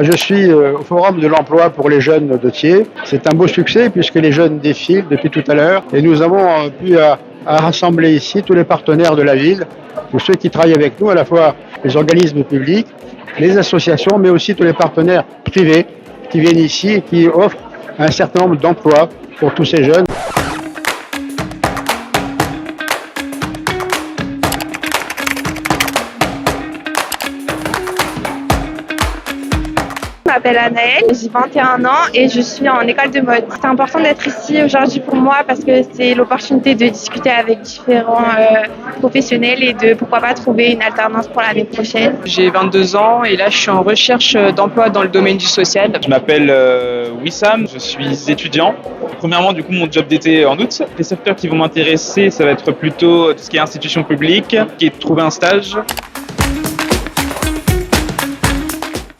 Je suis au Forum de l'emploi pour les jeunes de Thiers. C'est un beau succès puisque les jeunes défilent depuis tout à l'heure et nous avons pu à rassembler ici tous les partenaires de la ville, tous ceux qui travaillent avec nous, à la fois les organismes publics, les associations, mais aussi tous les partenaires privés qui viennent ici et qui offrent un certain nombre d'emplois pour tous ces jeunes. Je m'appelle Anaëlle, j'ai 21 ans et je suis en école de mode. C'est important d'être ici aujourd'hui pour moi parce que c'est l'opportunité de discuter avec différents professionnels et de pourquoi pas trouver une alternance pour l'année prochaine. J'ai 22 ans et là je suis en recherche d'emploi dans le domaine du social. Je m'appelle Wissam, je suis étudiant. Premièrement, du coup, mon job d'été en août. Les secteurs qui vont m'intéresser, ça va être plutôt tout ce qui est institution publique, qui est de trouver un stage.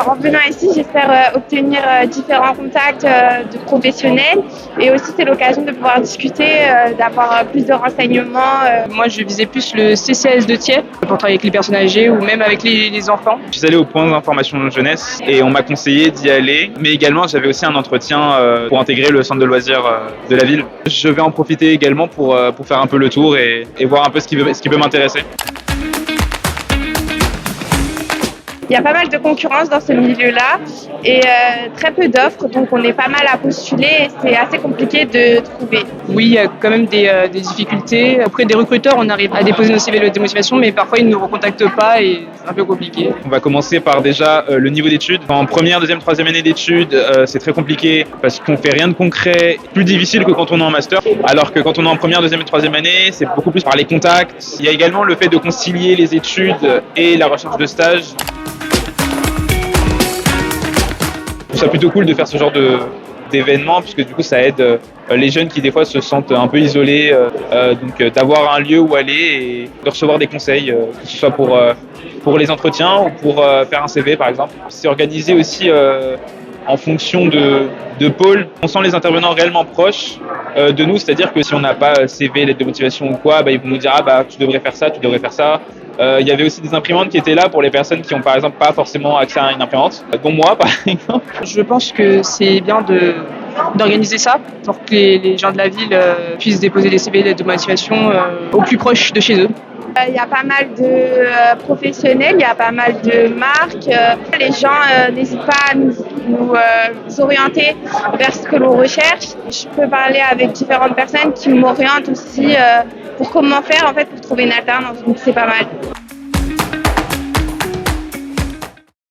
En venant ici, j'espère obtenir différents contacts de professionnels et aussi c'est l'occasion de pouvoir discuter, d'avoir plus de renseignements. Moi je visais plus le CCAS de Thiers pour travailler avec les personnes âgées ou même avec les enfants. Je suis allé au point d'information jeunesse et on m'a conseillé d'y aller. Mais également, j'avais aussi un entretien pour intégrer le centre de loisirs de la ville. Je vais en profiter également pour faire un peu le tour et voir un peu ce qui peut m'intéresser. Il y a pas mal de concurrence dans ce milieu-là et très peu d'offres, donc on est pas mal à postuler et c'est assez compliqué de trouver. Oui, il y a quand même des difficultés. Auprès des recruteurs, on arrive à déposer nos CV de motivation, mais parfois ils ne nous recontactent pas et c'est un peu compliqué. On va commencer par déjà le niveau d'études. En première, deuxième, troisième année d'études, c'est très compliqué parce qu'on fait rien de concret, plus difficile que quand on est en master. Alors que quand on est en première, deuxième et troisième année, c'est beaucoup plus par les contacts. Il y a également le fait de concilier les études et la recherche de stage. Je trouve ça plutôt cool de faire ce genre d'événements puisque du coup ça aide les jeunes qui des fois se sentent un peu isolés, donc d'avoir un lieu où aller et de recevoir des conseils, que ce soit pour les entretiens ou pour faire un CV par exemple. C'est organisé aussi en fonction de pôles. On sent les intervenants réellement proches de nous, c'est-à-dire que si on n'a pas CV, lettre de motivation ou quoi, ils vont nous dire tu devrais faire ça, tu devrais faire ça. Il y avait aussi des imprimantes qui étaient là pour les personnes qui ont par exemple pas forcément accès à une imprimante, dont moi par exemple. Je pense que c'est bien d'organiser ça pour que les gens de la ville puissent déposer des CV de motivation au plus proche de chez eux. Il y a pas mal de professionnels, il y a pas mal de marques. Les gens n'hésitent pas à nous orienter vers ce que l'on recherche. Je peux parler avec différentes personnes qui m'orientent aussi pour comment faire en fait pour trouver une alternance. Donc c'est pas mal.